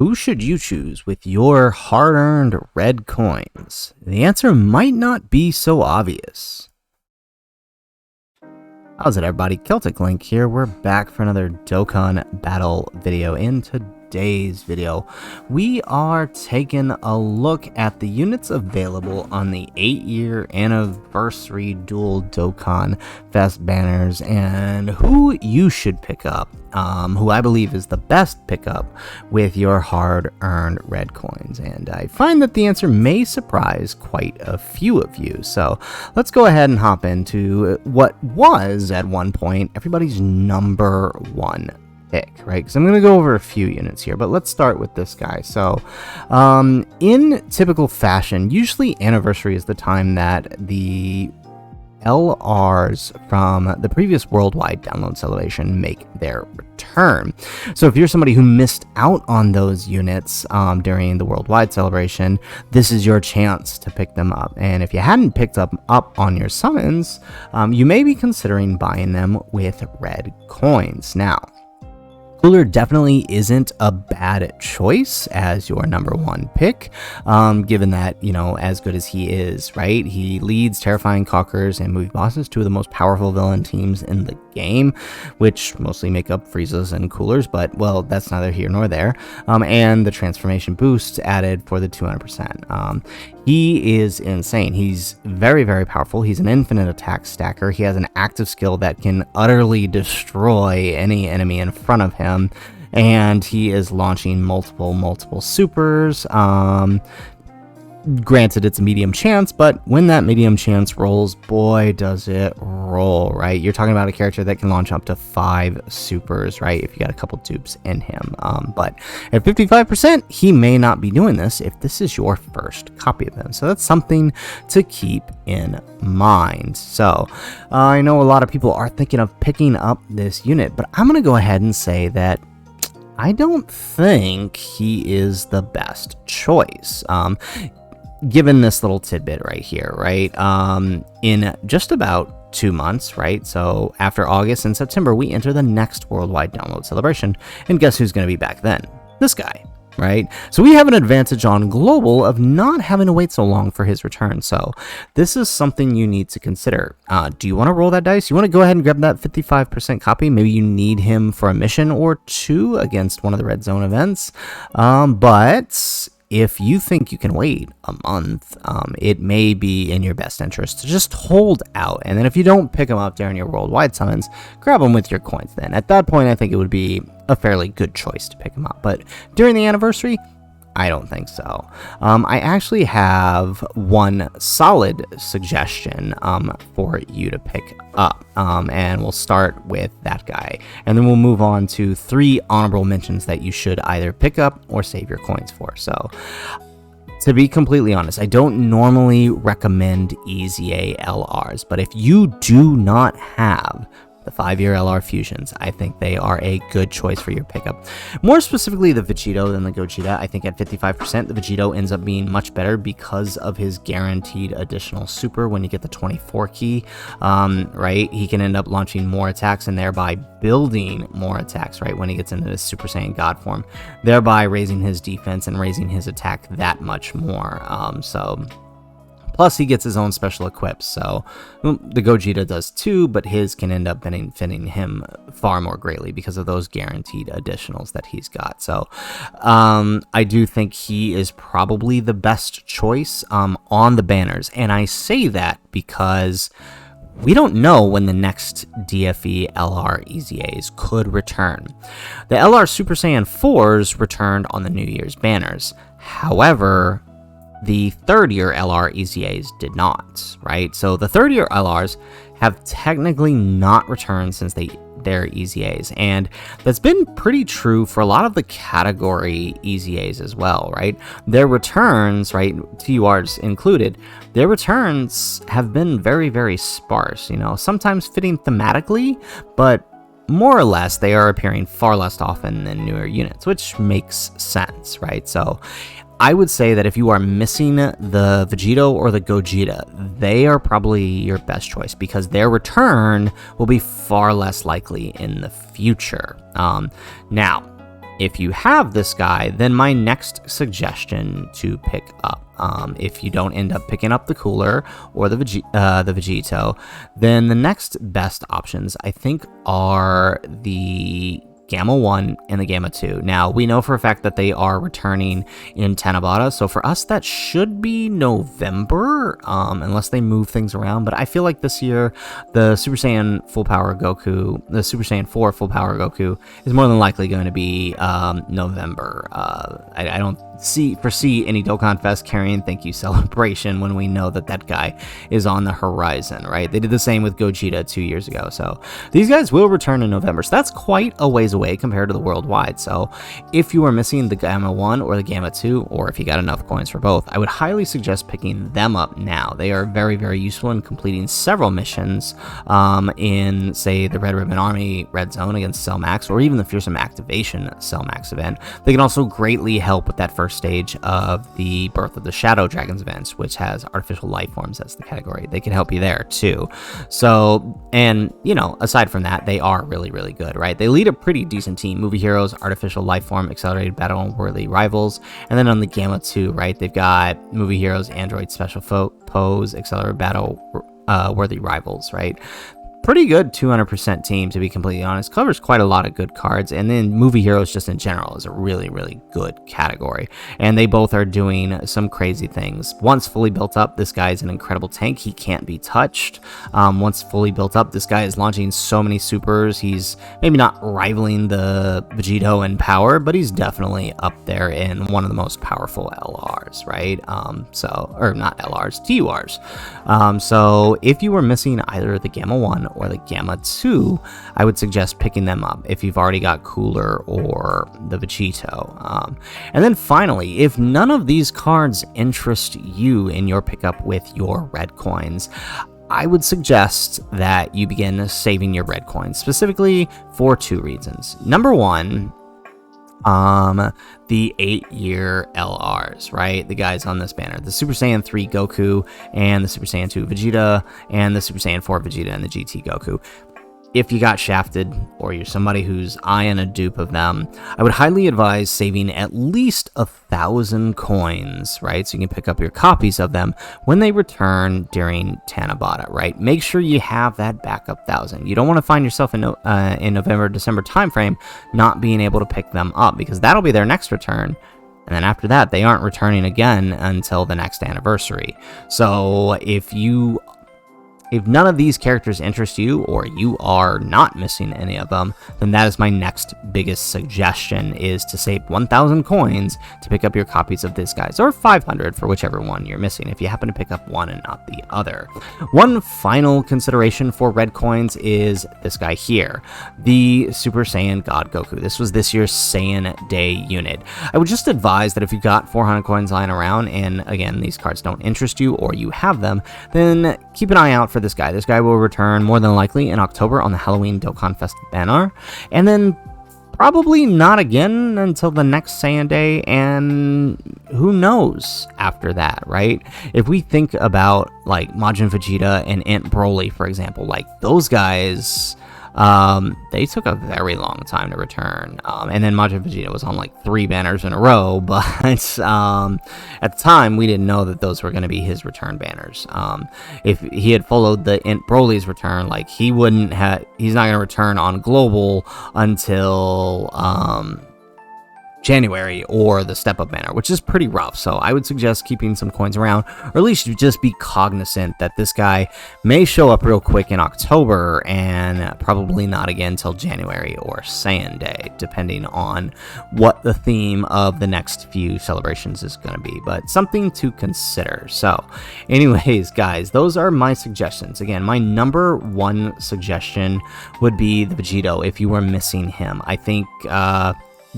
Who should you choose with your hard-earned red coins? The answer might not be so obvious. How's it, everybody? Celtic Link here. We're back for another Dokkan battle video. In today's video, we are taking a look at the units available on the 8-year Anniversary Dual Dokkanfest Banners and who you should pick up, who I believe is the best pickup with your hard-earned red coins. And I find that the answer may surprise quite a few of you. So let's go ahead and hop into what was at one point everybody's number one pick, right? Because I'm going to go over a few units here, but let's start with this guy. So in typical fashion, usually Anniversary is the time that the LRs from the previous worldwide download celebration make their return. So if you're somebody who missed out on those units during the worldwide celebration, this is your chance to pick them up. And if you hadn't picked up on your summons, you may be considering buying them with red coins. Now, Cooler definitely isn't a bad choice as your number one pick, given that, you know, as good as he is, right? He leads Terrifying Cockers and Movie Bosses, two of the most powerful villain teams in the game, which mostly make up Friezas and Coolers, but, well, that's neither here nor there. And the transformation boost added for the 200%. He is insane. He's very, very powerful. He's an infinite attack stacker. He has an active skill that can utterly destroy any enemy in front of him. And he is launching multiple supers. Granted, it's a medium chance, but when that medium chance rolls, boy, does it roll, right? You're talking about a character that can launch up to 5 supers, right? If you got a couple dupes in him. But at 55%, he may not be doing this if this is your first copy of him. So that's something to keep in mind. So I know a lot of people are thinking of picking up this unit, but I'm going to go ahead and say that I don't think he is the best choice. Given this little tidbit right here, right? In just about 2 months, right? So after August and September, we enter the next worldwide download celebration. And guess who's going to be back then? This guy, right? So we have an advantage on global of not having to wait so long for his return. So this is something you need to consider. Do you want to roll that dice? You want to go ahead and grab that 55% copy? Maybe you need him for a mission or two against one of the red zone events. But if you think you can wait a month, it may be in your best interest to just hold out. And then if you don't pick them up during your worldwide summons, grab them with your coins then. At that point, I think it would be a fairly good choice to pick them up. But during the anniversary, I don't think so. I actually have one solid suggestion for you to pick up, and we'll start with that guy, and then we'll move on to 3 honorable mentions that you should either pick up or save your coins for. So, to be completely honest, I don't normally recommend EZA LRs, but if you do not have the 5-year LR fusions, I think they are a good choice for your pickup. More specifically, the Vegito than the Gogeta. I think at 55%, the Vegito ends up being much better because of his guaranteed additional super when you get the 24 key, right? He can end up launching more attacks and thereby building more attacks, right, when he gets into this Super Saiyan God form, thereby raising his defense and raising his attack that much more. Plus, he gets his own special equips, so the Gogeta does too, but his can end up benefiting him far more greatly because of those guaranteed additionals that he's got. So I do think he is probably the best choice on the banners, and I say that because we don't know when the next DFE LR EZAs could return. The LR Super Saiyan 4s returned on the New Year's banners. However, the 3rd-year LR EZAs did not, right? So the 3rd-year LRs have technically not returned since their EZAs, and that's been pretty true for a lot of the category EZAs as well, right? Their returns, right, TURs included, their returns have been very, very sparse, you know, sometimes fitting thematically, but more or less they are appearing far less often than newer units, which makes sense, right? So I would say that if you are missing the Vegito or the Gogeta, they are probably your best choice because their return will be far less likely in the future. Now, If you have this guy, then my next suggestion to pick up, if you don't end up picking up the Cooler or the Vegito, then the next best options, I think, are the Gamma 1 and the Gamma 2. Now, we know for a fact that they are returning in Tanabata, so for us that should be November, unless they move things around, but I feel like this year, the Super Saiyan Full Power Goku, the Super Saiyan 4 Full Power Goku, is more than likely going to be November. I don't foresee any Dokkan Fest carrying Thank You Celebration when we know that that guy is on the horizon, right? They did the same with Gogeta 2 years ago, so these guys will return in November, so that's quite a ways away compared to the worldwide. So if you are missing the Gamma 1 or the Gamma 2, or if you got enough coins for both, I would highly suggest picking them up now. They are very, very useful in completing several missions in, say, the Red Ribbon Army Red Zone against Cell Max, or even the Fearsome Activation Cell Max event. They can also greatly help with that first stage of the Birth of the Shadow Dragons events, which has artificial life forms as the category. They can help you there too. So, and you know, aside from that, they are really, really good, right? They lead a pretty decent team. Movie Heroes, Artificial Life Form, Accelerated Battle, and Worthy Rivals. And then on the Gamma 2, right, they've got Movie Heroes, Android Special Pose, Accelerated Battle, Worthy Rivals, right? Pretty good 200% team, to be completely honest. Covers quite a lot of good cards, and then Movie Heroes just in general is a really, really good category. And they both are doing some crazy things. Once fully built up, this guy is an incredible tank. He can't be touched. Once fully built up, this guy is launching so many supers. He's maybe not rivaling the Vegito in power, but he's definitely up there in one of the most powerful LRs, right? Or not LRs, TURs. So if you were missing either the Gamma 1 or the Gamma 2, I would suggest picking them up if you've already got Cooler or the Vegito. And then finally, if none of these cards interest you in your pickup with your red coins, I would suggest that you begin saving your red coins, specifically for two reasons. Number one, the 8-year LRs, right? The guys on this banner, the Super Saiyan 3 Goku and the Super Saiyan 2 Vegeta and the Super Saiyan 4 Vegeta and the GT Goku. If you got shafted, or you're somebody who's eyeing a dupe of them, I would highly advise saving at least 1,000 coins, right? So you can pick up your copies of them when they return during Tanabata, right? Make sure you have that backup 1,000. You don't want to find yourself in November, December timeframe not being able to pick them up, because that'll be their next return. And then after that, they aren't returning again until the next anniversary. So if none of these characters interest you, or you are not missing any of them, then that is my next biggest suggestion, is to save 1,000 coins to pick up your copies of these guys, or 500 for whichever one you're missing, if you happen to pick up one and not the other. One final consideration for red coins is this guy here, the Super Saiyan God Goku. This was this year's Saiyan Day unit. I would just advise that if you've got 400 coins lying around, and again, these cards don't interest you, or you have them, then keep an eye out for this guy. This guy will return more than likely in October on the Halloween Dokkanfest Banner, and then probably not again until the next Saiyan Day, and who knows after that, right? If we think about like Majin Vegeta and Aunt Broly, for example, like those guys, they took a very long time to return, and then Majin Vegeta was on like 3 banners in a row, but at the time we didn't know that those were going to be his return banners. If he had followed the Aunt Broly's return, like he's not going to return on global until January, or the Step Up banner, which is pretty rough. So I would suggest keeping some coins around, or at least just be cognizant that this guy may show up real quick in October and probably not again till January or Saiyan Day, depending on what the theme of the next few celebrations is going to be, but something to consider. So anyways, guys, those are my suggestions. Again, my number one suggestion would be the Vegito if you were missing him. I think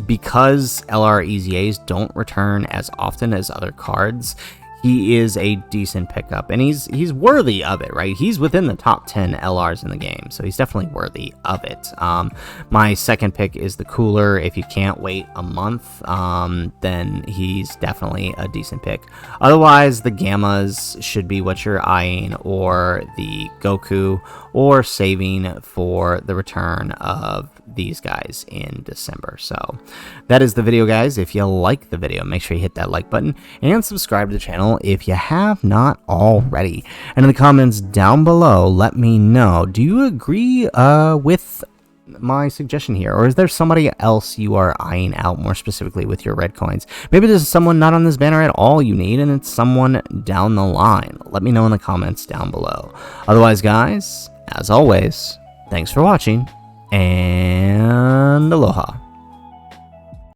because LR EZAs don't return as often as other cards, he is a decent pickup, and he's worthy of it, right? He's within the top 10 LRs in the game, so he's definitely worthy of it. My second pick is the Cooler. If you can't wait a month, then he's definitely a decent pick. Otherwise, the Gammas should be what you're eyeing, or the Goku, or saving for the return of these guys in December. So that is the video, guys. If you like the video, make sure you hit that like button and subscribe to the channel if you have not already. And in the comments down below, let me know, do you agree with my suggestion here, or is there somebody else you are eyeing out more specifically with your red coins? Maybe there's someone not on this banner at all you need, and it's someone down the line. Let me know in the comments down below. Otherwise, guys, as always, thanks for watching, and aloha.